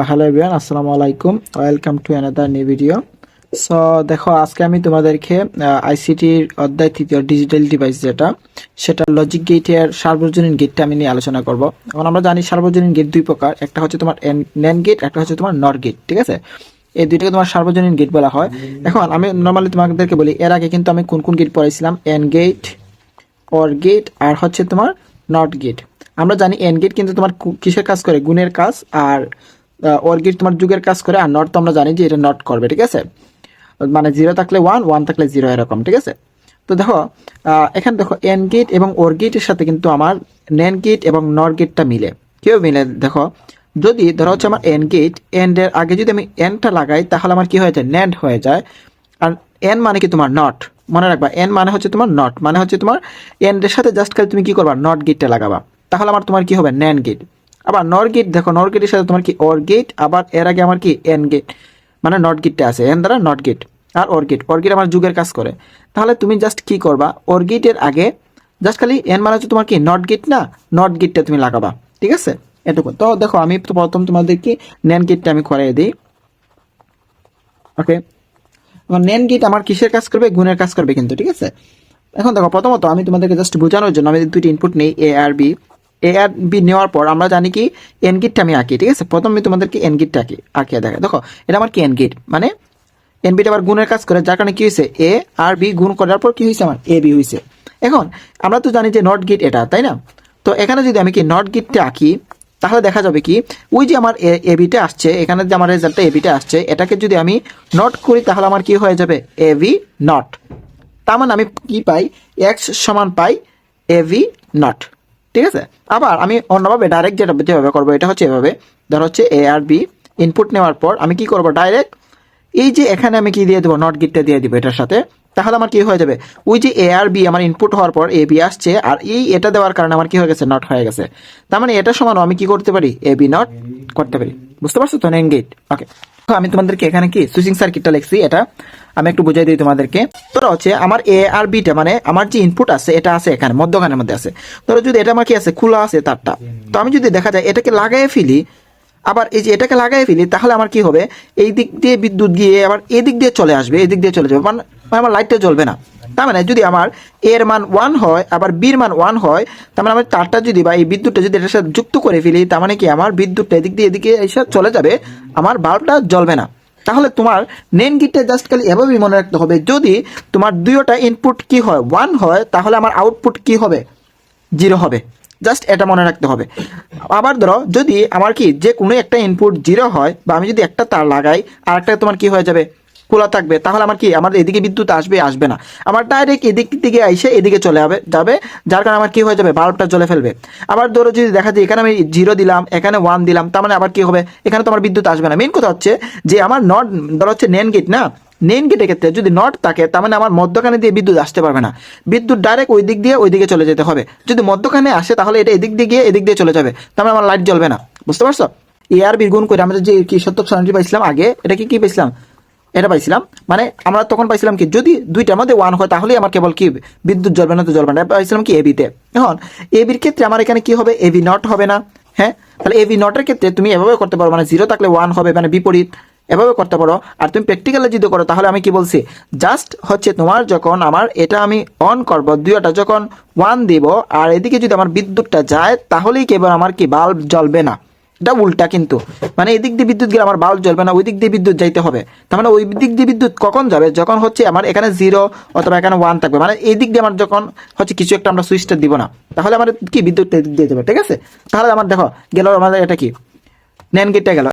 Hello everyone, আসসালামু আলাইকুম। Welcome to another new video. So দেখো, আজকে আমি তোমাদেরকে আইসিটির অধ্যায় তৃতীয় ডিজিটাল ডিভাইস সেটা লজিক গেটের সার্বজনীন গেটটা আমি নিয়ে আলোচনা করব। এখন আমরা জানি সার্বজনীন গেট দুই প্রকার, একটা হচ্ছে তোমার ন্যান্ড গেট, একটা হচ্ছে তোমার নর গেট। ঠিক আছে, এই দুইটাকে তোমার সার্বজনীন গেট বলা হয়। এখন আমি নর্মালি তোমাদেরকে বলি, এর আগে কিন্তু আমি কোন কোন গেট পড়াইছিলাম, এন গেট, অর গেট, আর হচ্ছে তোমার নট গেট। আমরা জানি এন গেট কিন্তু তোমার কিসের কাজ করে, গুণের কাজ, আর অর গেট তোমার যুগের কাজ করে, আর নট তো আমরা জানি যে এটা নট করবে। ঠিক আছে, মানে 0 থাকলে 1, 1 থাকলে 0, এরকম। ঠিক আছে, তো দেখো এখানে দেখো এন গেট এবং ওর গেটের সাথে কিন্তু আমার ন্যান্ড গেট এবং নর গেটটা মিলে। কেউ মিলে দেখো, যদি ধরো হচ্ছে আমার এন গেট, এন্ড এর আগে যদি আমি এনটা লাগাই তাহলে আমার কি হয়ে যায়, ন্যান্ড হয়ে যায়। আর এন মানে কি তোমার নট, মনে রাখবা এন মানে হচ্ছে তোমার নট, মানে হচ্ছে তোমার এন এর সাথে জাস্ট খালি তুমি কি করবা, নট গেটটা লাগাবা, তাহলে আমার তোমার কি হবে, ন্যান্ড গেট। আবার নর গেট, দেখো নর গেটের সাথে তোমার কি অর গেট, আবার এর আগে আমার কি এন গেট, মানে নট গেটটা আছে, এন দ্বারা নট গেট। আর অর গেট, অর গেট আমার যুগের কাজ করে। তাহলে তুমি জাস্ট কি করবা, অর গেটের আগে জাস্ট খালি এন মানে হচ্ছে তোমার কি নট গেট, না নট গেটটা তুমি লাগাবা। ঠিক আছে, এটুকু। তো দেখো আমি তো প্রথম তোমাদেরকে ন্যান্ড গেটটা আমি করাই দিই। ওকে, ন্যান্ড গেট আমার কিসের কাজ করবে, গুণের কাজ করবে কিন্তু। ঠিক আছে, এখন দেখো প্রথমত আমি তোমাদেরকে জাস্ট বোঝানোর জন্য আমি দুইটি ইনপুট নেই, এ আর বি। এ আর বি নেওয়ার পর আমরা জানি কি এন গেটটা আমি আঁকি। ঠিক আছে, প্রথম আমি তোমাদেরকে এন গেটটা আঁকিয়ে দেখা। দেখো এটা আমার কি এন গেট, মানে এন বিটা আবার গুণের কাজ করে, যার কারণে কি হয়েছে, এ আর বি গুণ করার পর কি হয়েছে, আমার এ বি হয়েছে। এখন আমরা তো জানি যে নট গেট এটা, তাই না? তো এখানে যদি আমি কি নট গেটটা আঁকি তাহলে দেখা যাবে কি, ওই যে আমার এ বিটা আসছে, এখানে যে আমার রেজাল্টটা এ বিটা আসছে, এটাকে যদি আমি নট করি তাহলে আমার কি হয়ে যাবে, এ ভি নট। তার মানে আমি কি পাই, এক্স সমান পাই এ ভি নট। ঠিক আছে, আবার আমি অন্যভাবে ডাইরেক্ট যেভাবে করবো, এটা হচ্ছে এভাবে। ধর হচ্ছে এ আর বি ইনপুট নেওয়ার পর আমি কি করবো, ডাইরেক্ট এই যে এখানে আমি কি দিয়ে দেবো, নট গেটটা দিয়ে দিব এটার সাথে। তাহলে আমার কি হয়ে যাবে, ওই যে এ আর বি আমার ইনপুট হওয়ার পর এ বি আসছে, আর এই এটা দেওয়ার কারণে আমার কি হয়ে গেছে, নট হয়ে গেছে। তার মানে এটা সমান আমি কি করতে পারি, এ বি নট করতে পারি। বুঝতে পারছো তো, ন্যান্ড গেট। ওকে, আমি তোমাদেরকে এখানে কি সুইচিং সার্কিটটা লিখছি, এটা আমি একটু বুঝাই দিই তোমাদেরকে। ধরো হচ্ছে আমার এ আর বিটা, মানে আমার যে ইনপুট আছে এটা আছে এখানে মধ্যখানের মধ্যে আছে। ধরো যদি এটা আমার কি আছে, খোলা আছে তারটা, তো আমি যদি দেখা যায় এটাকে লাগাই ফেলি, আবার এই যে এটাকে লাগাই ফেলি, তাহলে আমার কি হবে, এই দিক দিয়ে বিদ্যুৎ গিয়ে আবার এদিক দিয়ে চলে আসবে, এদিক দিয়ে চলে যাবে, মানে আমার লাইটটা জ্বলবে না। তার মানে যদি আমার এর মান 1 হয় আবার বির মান 1 হয়, তার মানে আমার তারটা যদি বা এই বিদ্যুৎটা যদি এটার সাথে যুক্ত করে ফেলি, তার মানে কি আমার বিদ্যুৎটা এদিক দিয়ে এদিকে এসে চলে যাবে, আমার বাল্বটা জ্বলবে না। তাহলে তোমার নেন গেটটা জাস্ট খালি এভাবেই মনে রাখতে হবে, যদি তোমার দুইটা ইনপুট কি হয়, 1 হয়, তাহলে আমার আউটপুট কি হবে, 0 হবে। জাস্ট এটা মনে রাখতে হবে। আবার ধরো যদি আমার কি যে কোনো একটা ইনপুট 0 হয়, বা আমি যদি একটা তার লাগাই আর একটা তোমার কি হয়ে যাবে, খোলা থাকবে, তাহলে আমার কি, আমার এদিকে বিদ্যুৎ আসবে আসবে না, আমার ডাইরেক্ট এদিক থেকে এসে এদিকে চলে যাবে, যার কারণে আমার কি হয়ে যাবে, বাল্বটা জ্বলে ফেলবে। আবার ধরো যদি দেখা যায় এখানে আমি 0 দিলাম, এখানে 1 দিলাম, তার মানে আবার কি হবে, এখানে তো আমার বিদ্যুৎ আসবে না। মেন কথা হচ্ছে যে আমার নট, ধরো হচ্ছে নেন গেট না, নেন গেটের ক্ষেত্রে যদি নট থাকে, তার মানে আমার মধ্যখানে দিয়ে বিদ্যুৎ আসতে পারবে না, বিদ্যুৎ ডাইরেক্ট ওই দিক দিয়ে ওই দিকে চলে যেতে হবে। যদি মধ্যখানে আসে তাহলে এটা এদিক দিয়ে গিয়ে এদিক দিয়ে চলে যাবে, তার মানে আমার লাইট জ্বলবে না। বুঝতে পারছো? এ আর বি গুণ করে আমাদের যে কি সত্যক সারণীটি পাইছিলাম আগে, এটা কি পাইছিলাম, এটা পাইছিলাম, মানে আমরা তখন পাইছিলাম কি, যদি দুইটার মধ্যে 1 হয় তাহলে আমার কেবল কি বিদ্যুৎ জ্বলবে না, তো জ্বলবে না, পাইছিলাম কি এবিতে। এখন এবির ক্ষেত্রে আমার এখানে কি হবে, এবি নট হবে না। হ্যাঁ, তাহলে এবি নটের ক্ষেত্রে তুমি এভাবে করতে পারো, মানে 0 থাকলে 1 হবে, মানে বিপরীত, এভাবে করতে পারো। আর তুমি প্র্যাকটিক্যালে যদি করো তাহলে আমি কি বলছি, জাস্ট হচ্ছে তোমার যখন আমার এটা আমি অন করব, দুইটা যখন 1 দিব আর এদিকে যদি আমার বিদ্যুৎটা যায়, তাহলেই কেবল আমার কি বাল্ব জ্বলবে না। এটা উল্টা কিন্তু, মানে এদিক দিয়ে বিদ্যুৎ গেলে আমার বাল্ব জ্বলবে না, ওই দিক দিয়ে বিদ্যুৎ যাইতে হবে। তার মানে ওই দিক দিয়ে বিদ্যুৎ কখন যাবে, যখন হচ্ছে আমার এখানে 0 অথবা এখানে 1 থাকবে, মানে এই দিক দিয়ে আমার যখন হচ্ছে কিছু একটা আমরা সুইচটা দিব না, তাহলে আমার কি বিদ্যুৎটা এদিক দিয়ে যাবে। ঠিক আছে, তাহলে আমার দেখো গেল আমাদের এটা কি, ন্যান্ড গেটটা গেল।